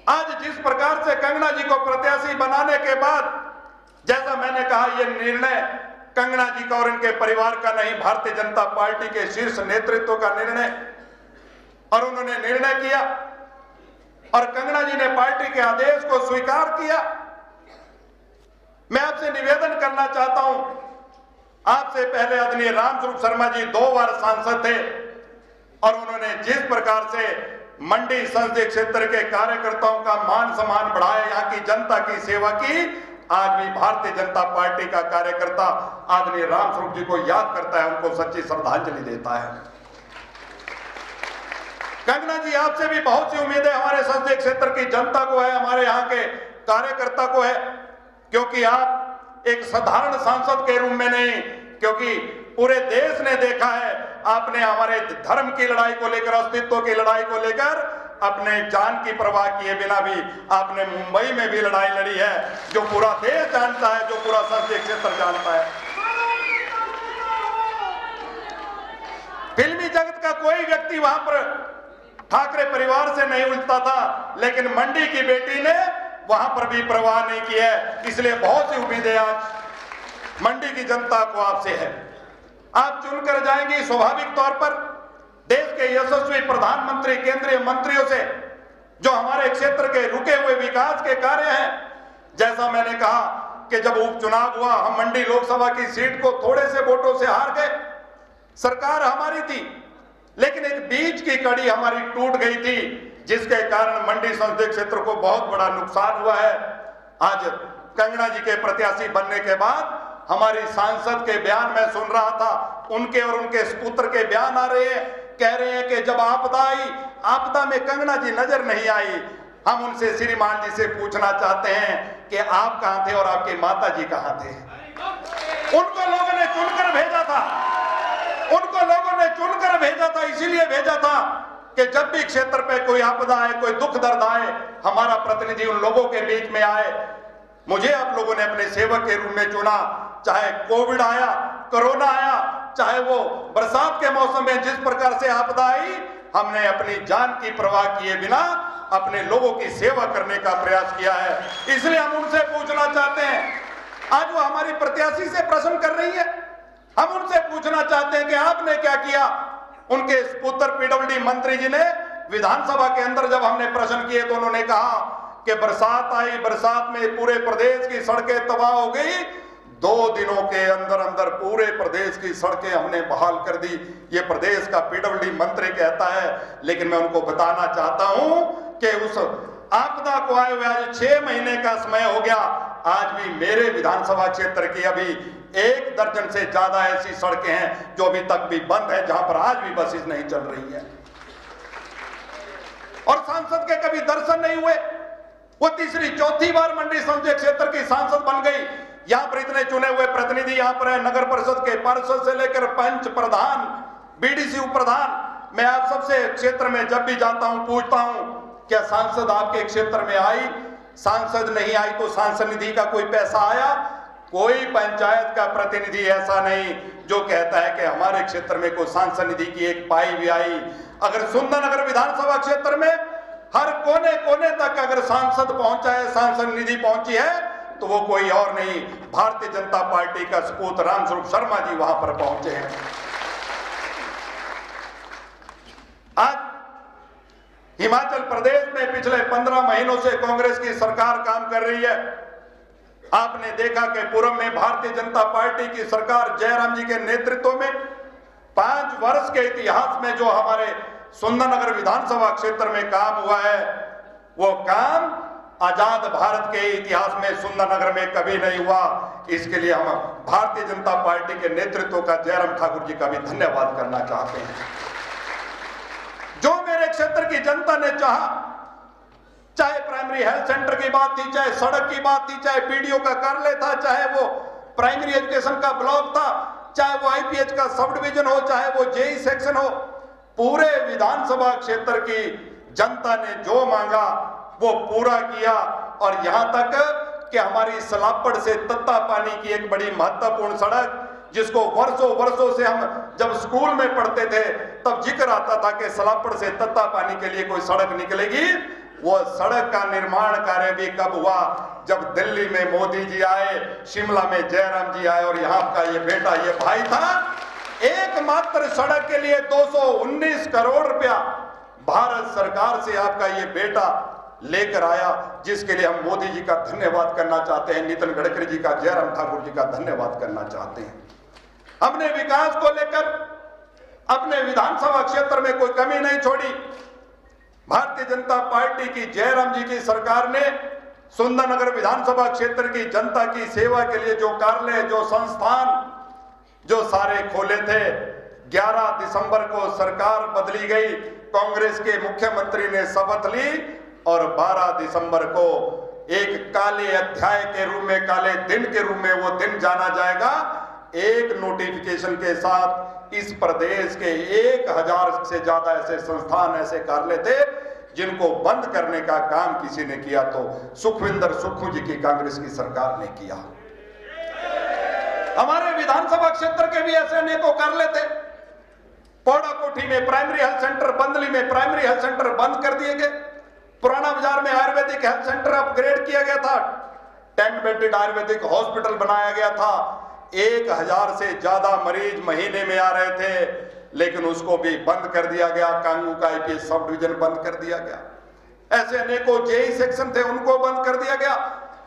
आज जिस प्रकार से कंगना जी को प्रत्याशी बनाने के बाद, जैसा मैंने कहा, यह निर्णय कंगना जी का और इनके परिवार का नहीं, भारतीय जनता पार्टी के शीर्ष नेतृत्व का निर्णय, और उन्होंने निर्णय किया और कंगना जी ने पार्टी के आदेश को स्वीकार किया। मैं आपसे निवेदन करना चाहता हूं, आपसे पहले आदरणीय रामस्वरूप शर्मा जी 2 बार सांसद थे और उन्होंने जिस प्रकार से मंडी संसदीय क्षेत्र के कार्यकर्ताओं का मान सम्मान बढ़ाया, यहाँ की जनता की सेवा की, आज भी भारतीय जनता पार्टी का कार्यकर्ता आदरणीय रामस्वरूप जी को याद करता है, उनको सच्ची श्रद्धांजलि देता है। कंगना जी, आपसे भी बहुत सी उम्मीदें हमारे संसदीय क्षेत्र की जनता को है, हमारे यहाँ के कार्यकर्ता को है, क्योंकि आप एक साधारण सांसद के रूप में नहीं, क्योंकि पूरे देश ने देखा है आपने हमारे धर्म की लड़ाई को लेकर, अस्तित्व की लड़ाई को लेकर अपने जान की परवाह किए बिना भी आपने मुंबई में भी लड़ाई लड़ी है, जो पूरा देश जानता है, जो पूरा संसदीय क्षेत्र जानता है। फिल्मी जगत का कोई व्यक्ति वहां पर ठाकरे परिवार से नहीं उलझता था, लेकिन मंडी की बेटी ने वहां पर भी परवाह नहीं की है। इसलिए बहुत सी उम्मीदें आज मंडी की जनता को आपसे है। आप चुनकर जाएंगे स्वाभाविक तौर पर देश के यशस्वी प्रधानमंत्री, केंद्रीय मंत्रियों से, जो हमारे क्षेत्र के रुके हुए विकास के कार्य हैं। जैसा मैंने कहा कि जब उपचुनाव हुआ, हम मंडी लोकसभा की सीट को थोड़े से वोटों से हार गए, सरकार हमारी थी, लेकिन एक बीच की कड़ी हमारी टूट गई थी, जिसके कारण मंडी संसदीय क्षेत्र को बहुत बड़ा नुकसान हुआ है। आज कंगना जी के प्रत्याशी बनने के बाद हमारी सांसद के बयान में सुन रहा था, उनके और उनके सुपुत्र के बयान आ रहे हैं, कह रहे हैं कि जब आपदा आई, आपदा में कंगना जी नजर नहीं आई। हम उनसे श्रीमान जी से पूछना चाहते हैं कि आप कहां थे और आपके माता जी कहां थे? उनको लोगों ने चुनकर भेजा था, उनको लोगों ने चुनकर भेजा था, इसीलिए भेजा था कि जब भी क्षेत्र पे कोई आपदा आए, कोई दुख दर्द आए, हमारा प्रतिनिधि उन लोगों के बीच में आए। मुझे आप लोगों ने अपने सेवक के रूप में चुना, चाहे कोविड आया, कोरोना आया, चाहे वो बरसात के मौसम में जिस प्रकार से आपदा आई, हमने अपनी जान की परवाह किए बिना अपने लोगों की सेवा करने का प्रयास किया है। इसलिए हम उनसे पूछना चाहते हैं, आज वो हमारी प्रत्याशी से प्रश्न कर रही है, हम उनसे पूछना चाहते हैं कि आपने क्या किया। उनके पुत्र पीडब्ल्यूडी मंत्री जी ने विधानसभा के अंदर जब हमने प्रश्न किए तो उन्होंने कहा कि बरसात आई, बरसात में पूरे प्रदेश की सड़कें तबाह हो गई, 2 दिनों के अंदर अंदर पूरे प्रदेश की सड़कें हमने बहाल कर दी। ये प्रदेश का पीडब्ल्यूडी मंत्री कहता है, लेकिन मैं उनको बताना चाहता हूं कि उस आपदा को आए हुए आज 6 महीने का समय हो गया, आज भी मेरे विधानसभा क्षेत्र की अभी 1 दर्जन से ज्यादा ऐसी सड़कें हैं जो अभी तक भी बंद है, जहां पर आज भी बसेस नहीं चल रही है। और सांसद के कभी दर्शन नहीं हुए। वो तीसरी चौथी बार मंडी संसदीय क्षेत्र की सांसद बन गई। यहाँ पर इतने चुने हुए प्रतिनिधि यहाँ पर है, नगर परिषद के पार्षद से लेकर पंच, प्रधान, बीडीसी उप प्रधान। मैं आप सबसे क्षेत्र में जब भी जाता हूँ पूछता हूँ, क्या सांसद आपके क्षेत्र में आई? सांसद नहीं आई तो सांसद निधि का कोई पैसा आया? कोई पंचायत का प्रतिनिधि ऐसा नहीं जो कहता है कि हमारे क्षेत्र में कोई सांसद निधि की एक पाई भी आई। अगर सुंदरनगर विधानसभा क्षेत्र में हर कोने कोने तक अगर सांसद पहुंचा है, सांसद निधि पहुंची है, तो वो कोई और नहीं, भारतीय जनता पार्टी का सपूत रामस्वरूप शर्मा जी वहां पर पहुंचे हैं। आज हिमाचल प्रदेश में पिछले 15 महीनों से कांग्रेस की सरकार काम कर रही है। आपने देखा कि पूरब में भारतीय जनता पार्टी की सरकार जयराम जी के नेतृत्व में 5 वर्ष के इतिहास में जो हमारे सुंदरनगर विधानसभा क्षेत्र में काम हुआ है, वो काम आजाद भारत के इतिहास में सुंदरनगर में कभी नहीं हुआ। इसके लिए हम भारतीय जनता पार्टी के नेतृत्व का जयराम ठाकुर जी का भी धन्यवाद करना चाहते हैं। जो मेरे क्षेत्र की जनता ने चाहा, चाहे प्राइमरी हेल्थ सेंटर की बात थी, चाहे सड़क की बात थी, चाहे पीडीओ का कार्यालय था, चाहे वो प्राइमरी एजुकेशन का ब्लॉक था, चाहे वो आईपीएच का सब डिवीजन हो, चाहे वो जेई सेक्शन हो, पूरे विधानसभा क्षेत्र की जनता ने जो मांगा वो पूरा किया। और यहां तक कि हमारी सलापड़ से तत्ता पानी की एक बड़ी महत्वपूर्ण सड़क, जिसको वर्षों वर्षों से हम जब स्कूल में पढ़ते थे तब जिक्र आता था कि सलापड़ से तत्ता पानी के लिए कोई सड़क निकलेगी, वो सड़क का निर्माण कार्य भी कब हुआ? जब दिल्ली में मोदी जी आए, शिमला में जयराम जी आए और यहाँ का ये बेटा, ये भाई था। एकमात्र सड़क के लिए 219 करोड़ रुपया भारत सरकार से आपका ये बेटा लेकर आया, जिसके लिए हम मोदी जी का धन्यवाद करना चाहते हैं, नितिन गडकरी जी का, जयराम ठाकुर जी का धन्यवाद करना चाहते हैं। हमने विकास को लेकर अपने विधानसभा क्षेत्र में कोई कमी नहीं छोड़ी। भारतीय जनता पार्टी की, जयराम जी की सरकार ने सुंदरनगर विधानसभा क्षेत्र की जनता की सेवा के लिए जो कार्यालय, जो संस्थान, जो सारे खोले थे। 11 दिसंबर को सरकार बदली गई, कांग्रेस के मुख्यमंत्री ने शपथ ली और 12 दिसंबर को एक काले अध्याय के रूप में, काले दिन के रूप में वो दिन जाना जाएगा। एक नोटिफिकेशन के साथ इस प्रदेश के 1000 से ज्यादा ऐसे संस्थान, ऐसे कार्यालय थे जिनको बंद करने का काम किसी ने किया तो सुखविंदर सुक्खू जी की कांग्रेस की सरकार ने किया। हमारे विधानसभा क्षेत्र के भी ऐसे अनेकों कार्यालय थे। पौड़ा कोठी में प्राइमरी हेल्थ सेंटर, बंदली में प्राइमरी हेल्थ सेंटर बंद कर दिए गए। पुराना बाजार में आयुर्वेदिक हेल्थ सेंटर अपग्रेड किया गया था, 10 बेडेड आयुर्वेदिक हॉस्पिटल बनाया गया था। 1000 से ज्यादा मरीज महीने में आ रहे थे, लेकिन उसको भी बंद कर दिया गया। कांगू का आईपीएस सब डिवीजन बंद कर दिया गया। ऐसे अनेकों जेई सेक्शन थे, उनको बंद कर दिया गया।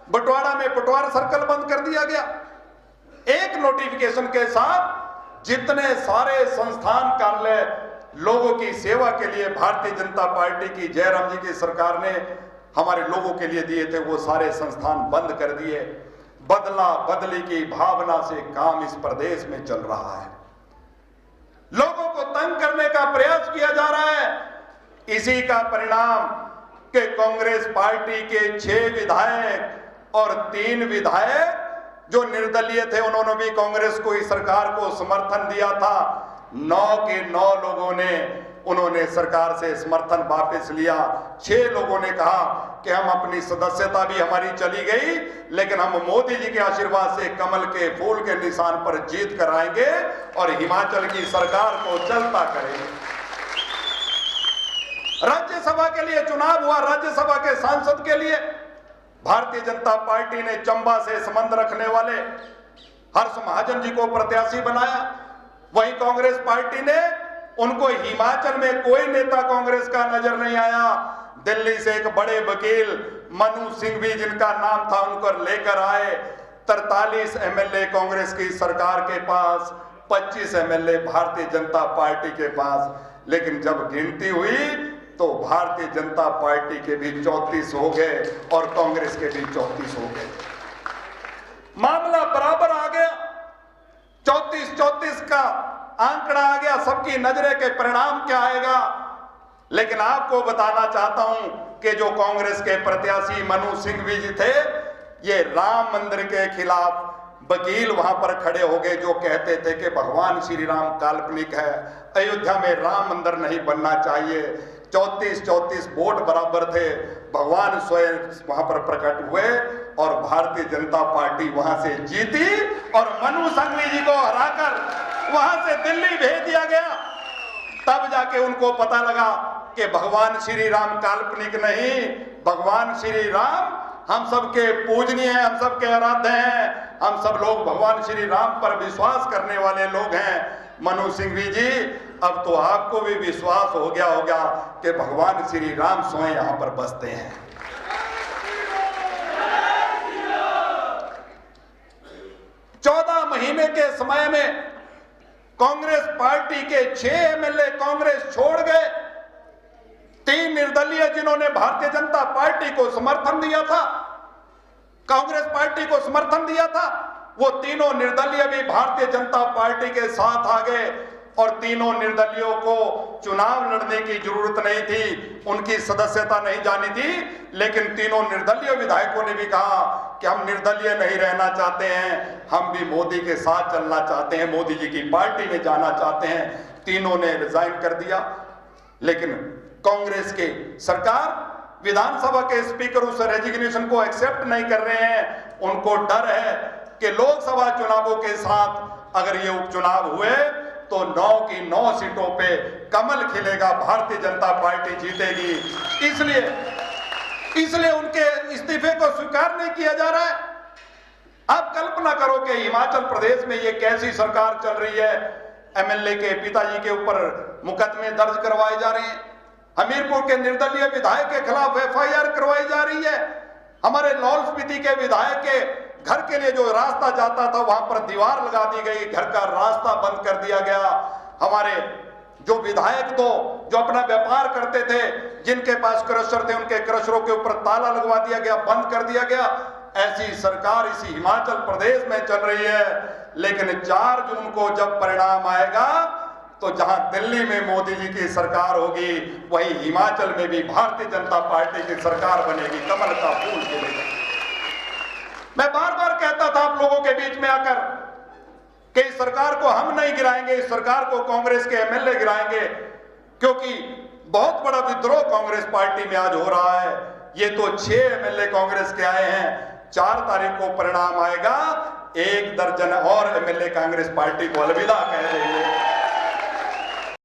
बटवाड़ा में पटवार सर्कल बंद कर दिया गया। एक नोटिफिकेशन के साथ जितने सारे संस्थान, कार्यालय लोगों की सेवा के लिए भारतीय जनता पार्टी की, जयराम जी की सरकार ने हमारे लोगों के लिए दिए थे, वो सारे संस्थान बंद कर दिए। बदला बदली की भावना से काम इस प्रदेश में चल रहा है। लोगों को तंग करने का प्रयास किया जा रहा है। इसी का परिणाम कि कांग्रेस पार्टी के 6 विधायक और 3 विधायक जो निर्दलीय थे, उन्होंने भी कांग्रेस को, इस सरकार को समर्थन दिया था। 9 के 9 लोगों ने, उन्होंने सरकार से समर्थन वापस लिया। 6 लोगों ने कहा कि हम अपनी सदस्यता भी हमारी चली गई, लेकिन हम मोदी जी के आशीर्वाद से कमल के फूल के निशान पर जीत कर आएंगे और हिमाचल की सरकार को चलता करेंगे। राज्यसभा के लिए चुनाव हुआ। राज्यसभा के सांसद के लिए भारतीय जनता पार्टी ने चंबा से संबंध रखने वाले हर्ष महाजन जी को प्रत्याशी बनाया। वहीं कांग्रेस पार्टी ने उनको, हिमाचल में कोई नेता कांग्रेस का नजर नहीं आया। दिल्ली से एक बड़े वकील मनु सिंघवी जिनका नाम था, उनको लेकर आए। 43 एमएलए कांग्रेस की सरकार के पास, 25 एमएलए भारतीय जनता पार्टी के पास। लेकिन जब गिनती हुई तो भारतीय जनता पार्टी के भी 34 हो गए और कांग्रेस के भी 34 हो गए। मामला बराबर आ गया। 34-34 का आंकड़ा आ गया। सबकी नजरें के परिणाम क्या आएगा। लेकिन आपको बताना चाहता हूं कि जो कांग्रेस के प्रत्याशी मनु सिंघवी जी थे, ये राम मंदिर के खिलाफ वकील वहां पर खड़े हो गए, जो कहते थे कि भगवान श्री राम काल्पनिक है, अयोध्या में राम मंदिर नहीं बनना चाहिए। 34-34 वोट बराबर थे। भगवान स्वयं वहां पर प्रकट हुए और भारतीय जनता पार्टी वहां से जीती और मनु सिंघवी जी को हराकर वहां से दिल्ली भेज दिया गया। तब जाके उनको पता लगा कि भगवान श्री राम काल्पनिक नहीं, भगवान श्री राम हम सबके पूजनीय हैं, हम सबके आराध्य हैं। हम सब लोग भगवान श्री राम पर विश्वास करने वाले लोग हैं। मनु सिंघवी जी, अब तो आपको भी विश्वास हो गया होगा कि भगवान श्री राम स्वयं यहां पर बसते हैं। चौदह महीने के समय में कांग्रेस पार्टी के 6 एमएलए कांग्रेस छोड़ गए। 3 निर्दलीय जिन्होंने भारतीय जनता पार्टी को समर्थन दिया था, कांग्रेस पार्टी को समर्थन दिया था, वो तीनों निर्दलीय भी भारतीय जनता पार्टी के साथ आ गए। और तीनों निर्दलियों को चुनाव लड़ने की जरूरत नहीं थी, उनकी सदस्यता नहीं जानी थी। लेकिन तीनों निर्दलीय विधायकों ने भी कहा कि हम निर्दलीय नहीं रहना चाहते हैं, हम भी मोदी के साथ चलना चाहते हैं, मोदी जी की पार्टी में जाना चाहते हैं। तीनों ने रिजाइन कर दिया। लेकिन कांग्रेस के सरकार, विधानसभा के स्पीकर उस रेजिग्नेशन को एक्सेप्ट नहीं कर रहे हैं। उनको डर है कि लोकसभा चुनावों के साथ अगर ये उपचुनाव हुए तो 9 की 9 सीटों पे कमल खिलेगा, भारतीय जनता पार्टी जीतेगी। इसलिए इसलिए उनके इस्तीफे को स्वीकार नहीं किया जा रहा है। आप कल्पना करो कि हिमाचल प्रदेश में ये कैसी सरकार चल रही है। एमएलए के पिताजी के ऊपर मुकदमे दर्ज करवाए जा रहे हैं, हमीरपुर के निर्दलीय विधायक के खिलाफ एफआईआर करवाई जा रही है, हमारे लाहौल स्पीति के विधायक के घर के लिए जो रास्ता जाता था वहां पर दीवार लगा दी गई, घर का रास्ता बंद कर दिया गया। हमारे जो विधायक तो जो अपना व्यापार करते थे, जिनके पास क्रशर थे, उनके क्रशरों के ऊपर ताला लगवा दिया गया, बंद कर दिया गया। ऐसी सरकार इसी हिमाचल प्रदेश में चल रही है। लेकिन 4 जून को जब परिणाम आएगा तो जहां दिल्ली में मोदी जी की सरकार होगी, वहीं हिमाचल में भी भारतीय जनता पार्टी की सरकार बनेगी, कमल का फूल खिलेगा। मैं बार बार कहता था आप लोगों के बीच में आकर कि इस सरकार को हम नहीं गिराएंगे, इस सरकार को कांग्रेस के एमएलए गिराएंगे, क्योंकि बहुत बड़ा विद्रोह कांग्रेस पार्टी में आज हो रहा है। ये तो 6 एमएलए कांग्रेस के आए हैं, 4 तारीख को परिणाम आएगा, 1 दर्जन और एमएलए कांग्रेस पार्टी को अलविदा कह देंगे।